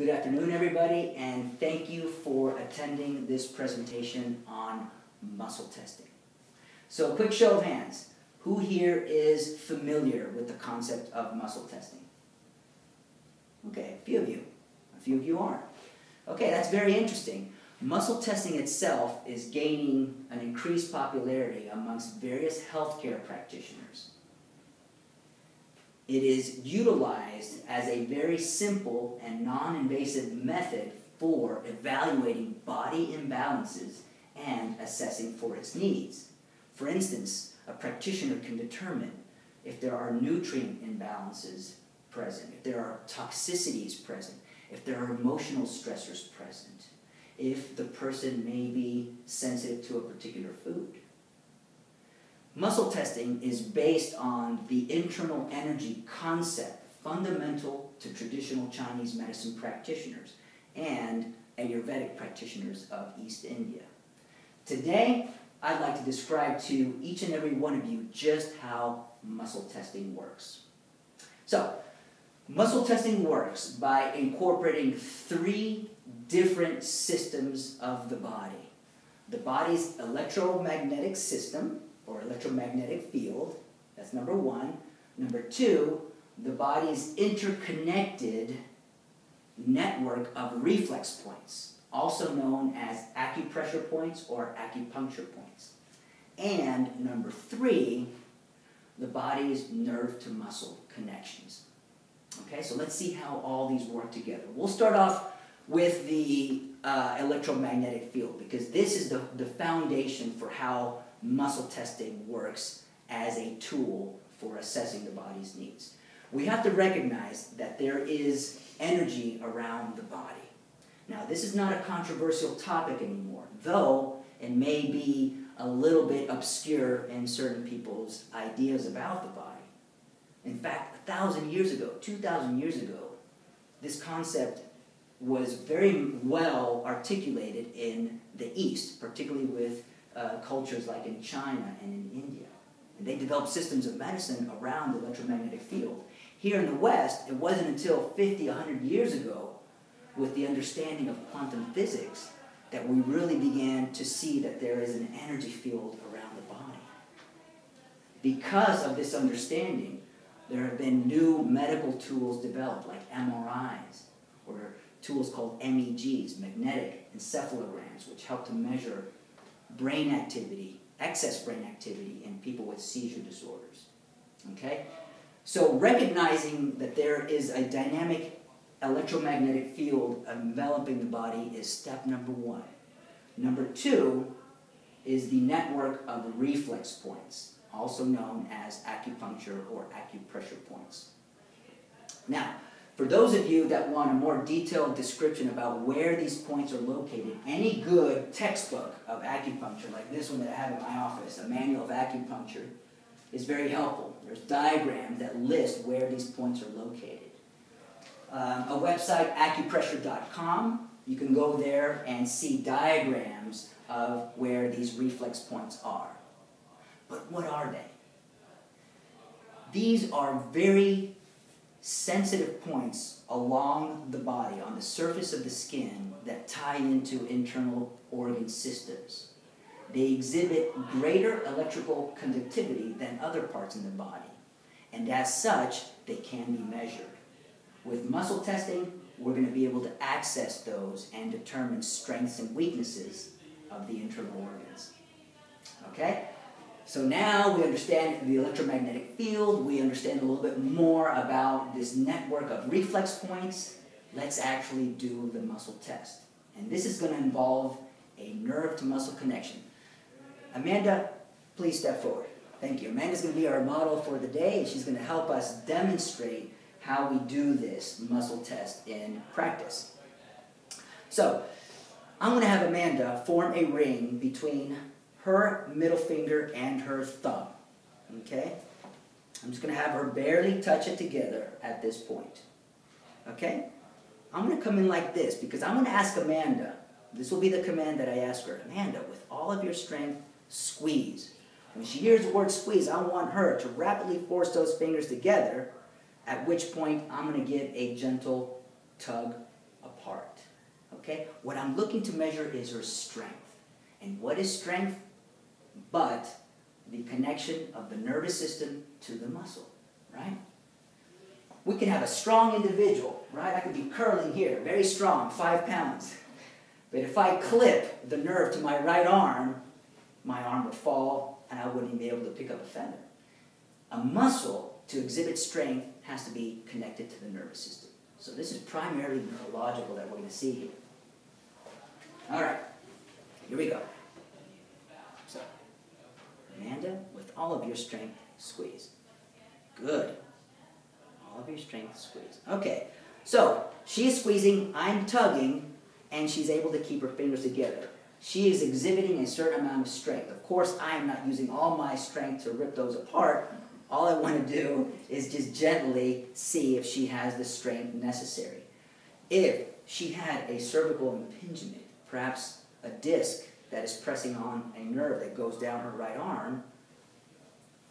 Good afternoon, everybody, and thank you for attending this presentation on muscle testing. So, a quick show of hands. Who here is familiar with the concept of muscle testing? Okay, a few of you. A few of you aren't. Okay, that's very interesting. Muscle testing itself is gaining an increased popularity amongst various healthcare practitioners. It is utilized as a very simple and non-invasive method for evaluating body imbalances and assessing for its needs. For instance, a practitioner can determine if there are nutrient imbalances present, if there are toxicities present, if there are emotional stressors present, if the person may be sensitive to a particular food. Muscle testing is based on the internal energy concept fundamental to traditional Chinese medicine practitioners and Ayurvedic practitioners of East India. Today, I'd like to describe to each and every one of you just how muscle testing works. So, muscle testing works by incorporating three different systems of the body. The body's electromagnetic system, or electromagnetic field, that's number one. Number two, the body's interconnected network of reflex points, also known as acupressure points or acupuncture points. And number three, the body's nerve-to-muscle connections. Okay, so let's see how all these work together. We'll start off with the electromagnetic field, because this is the foundation for how muscle testing works as a tool for assessing the body's needs. We have to recognize that there is energy around the body. Now, this is not a controversial topic anymore, though it may be a little bit obscure in certain people's ideas about the body. In fact, 1,000 years ago, 2,000 years ago, this concept was very well articulated in the East, particularly with cultures like in China and in India. And they developed systems of medicine around the electromagnetic field. Here in the West, it wasn't until 50, 100 years ago, with the understanding of quantum physics, that we really began to see that there is an energy field around the body. Because of this understanding, there have been new medical tools developed, like MRIs, or tools called MEGs, magnetic encephalograms, which help to measure brain activity, excess brain activity in people with seizure disorders. Okay? So recognizing that there is a dynamic electromagnetic field enveloping the body is step number one. Number two is the network of reflex points, also known as acupuncture or acupressure points. Now, for those of you that want a more detailed description about where these points are located, any good textbook of acupuncture, like this one that I have in my office, a manual of acupuncture, is very helpful. There's diagrams that list where these points are located. A website, acupressure.com, you can go there and see diagrams of where these reflex points are. But what are they? These are very sensitive points along the body, on the surface of the skin, that tie into internal organ systems. They exhibit greater electrical conductivity than other parts in the body, and as such, they can be measured. With muscle testing, we're going to be able to access those and determine strengths and weaknesses of the internal organs. Okay? So now we understand the electromagnetic field, we understand a little bit more about this network of reflex points. Let's actually do the muscle test. And this is going to involve a nerve-to-muscle connection. Amanda, please step forward. Thank you. Amanda's going to be our model for the day, and she's going to help us demonstrate how we do this muscle test in practice. So, I'm going to have Amanda form a ring between her middle finger and her thumb. Okay? I'm just going to have her barely touch it together at this point. Okay? I'm going to come in like this because I'm going to ask Amanda, this will be the command that I ask her, Amanda, with all of your strength, squeeze. When she hears the word squeeze, I want her to rapidly force those fingers together, at which point I'm going to give a gentle tug apart. Okay? What I'm looking to measure is her strength. And what is strength but the connection of the nervous system to the muscle, right? We can have a strong individual, right? I could be curling here, very strong, 5 pounds. But if I clip the nerve to my right arm, my arm would fall and I wouldn't even be able to pick up a feather. A muscle, to exhibit strength, has to be connected to the nervous system. So this is primarily neurological that we're going to see here. All right, here we go. So, Amanda, with all of your strength, squeeze. Good. All of your strength, squeeze. Okay, so she's squeezing, I'm tugging, and she's able to keep her fingers together. She is exhibiting a certain amount of strength. Of course, I am not using all my strength to rip those apart. All I want to do is just gently see if she has the strength necessary. If she had a cervical impingement, perhaps a disc that is pressing on a nerve that goes down her right arm,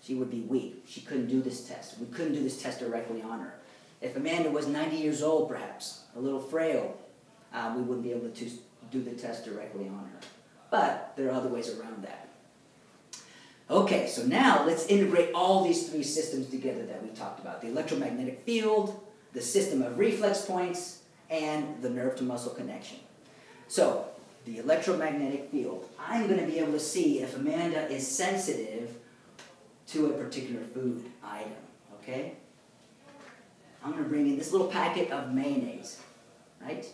she would be weak. She couldn't do this test. We couldn't do this test directly on her. If Amanda was 90 years old, perhaps, a little frail, we wouldn't be able to do the test directly on her. But there are other ways around that. Okay, so now let's integrate all these 3 systems together that we talked about. The electromagnetic field, the system of reflex points, and the nerve-to-muscle connection. So, the electromagnetic field. I'm going to be able to see if Amanda is sensitive to a particular food item, okay? I'm going to bring in this little packet of mayonnaise, right?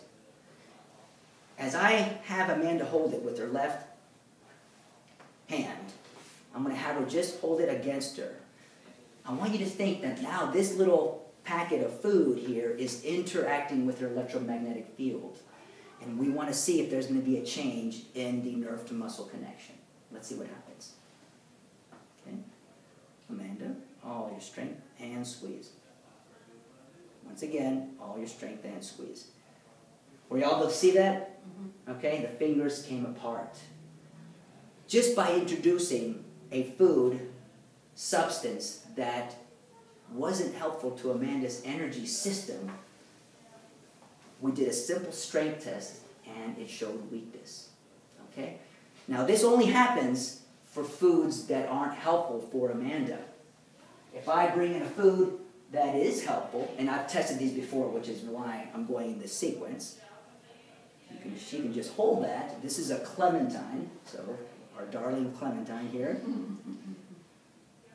As I have Amanda hold it with her left hand, I'm going to have her just hold it against her. I want you to think that now this little packet of food here is interacting with her electromagnetic field. And we want to see if there's going to be a change in the nerve-to-muscle connection. Let's see what happens. Okay? Amanda, all your strength and squeeze. Once again, all your strength and squeeze. Were y'all able to see that? Okay, the fingers came apart. Just by introducing a food substance that wasn't helpful to Amanda's energy system, we did a simple strength test and it showed weakness. Okay? Now this only happens for foods that aren't helpful for Amanda. If I bring in a food that is helpful, and I've tested these before, which is why I'm going in this sequence, she can just hold that. This is a clementine, so our darling clementine here.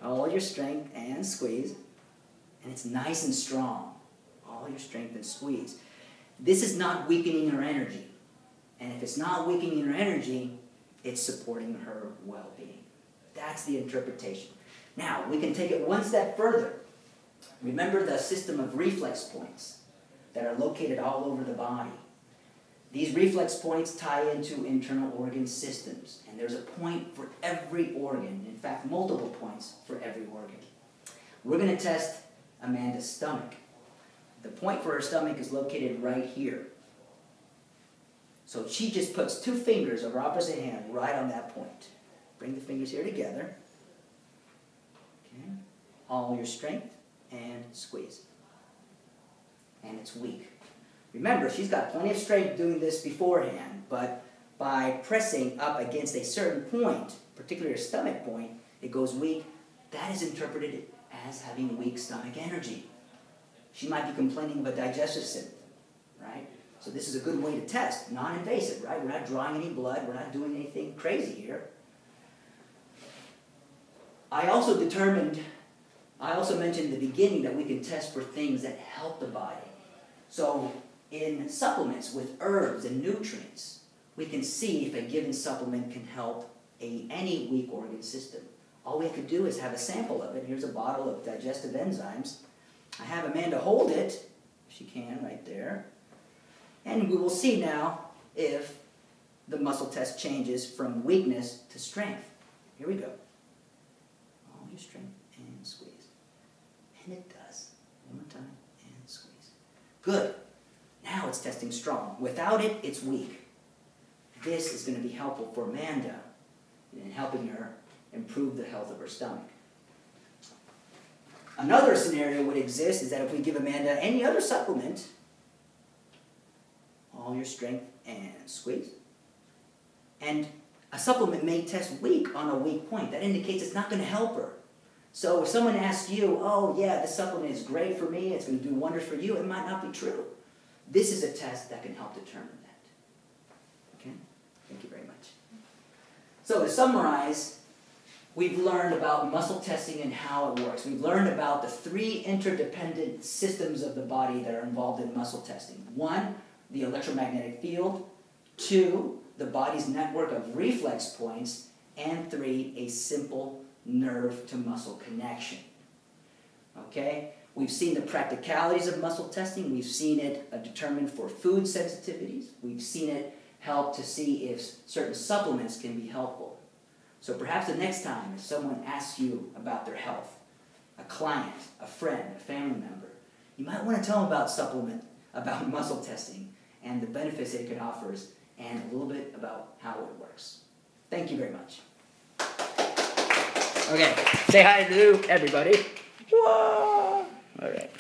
All your strength and squeeze. And it's nice and strong. All your strength and squeeze. This is not weakening her energy. And if it's not weakening her energy, it's supporting her well-being. That's the interpretation. Now, we can take it one step further. Remember the system of reflex points that are located all over the body. These reflex points tie into internal organ systems, and there's a point for every organ. In fact, multiple points for every organ. We're going to test Amanda's stomach. The point for her stomach is located right here. So she just puts 2 fingers of her opposite hand right on that point. Bring the fingers here together. Okay. All your strength and squeeze. And it's weak. Remember, she's got plenty of strength doing this beforehand, but by pressing up against a certain point, particularly her stomach point, it goes weak. That is interpreted as having weak stomach energy. She might be complaining of a digestive symptom, right? So this is a good way to test, non-invasive, right? We're not drawing any blood, we're not doing anything crazy here. I also mentioned in the beginning that we can test for things that help the body. So in supplements with herbs and nutrients, we can see if a given supplement can help any weak organ system. All we have to do is have a sample of it. Here's a bottle of digestive enzymes. I have Amanda hold it, if she can, right there. And we will see now if the muscle test changes from weakness to strength. Here we go. All your strength and squeeze. And it does. One more time and squeeze. Good. Now it's testing strong. Without it, it's weak. This is going to be helpful for Amanda in helping her improve the health of her stomach. Another scenario would exist is that if we give Amanda any other supplement, your strength and squeeze. And a supplement may test weak on a weak point. That indicates it's not going to help her. So if someone asks you, oh yeah, this supplement is great for me, it's going to do wonders for you, it might not be true. This is a test that can help determine that. Okay? Thank you very much. So to summarize, we've learned about muscle testing and how it works. We've learned about the 3 interdependent systems of the body that are involved in muscle testing. 1, the electromagnetic field. 2, the body's network of reflex points. And 3, a simple nerve to muscle connection. Okay? We've seen the practicalities of muscle testing. We've seen it determined for food sensitivities. We've seen it help to see if certain supplements can be helpful. So perhaps the next time if someone asks you about their health, a client, a friend, a family member, you might want to tell them about muscle testing and the benefits it offers and a little bit about how it works. Thank you very much. Okay, say hi to everybody. Whoa! All right.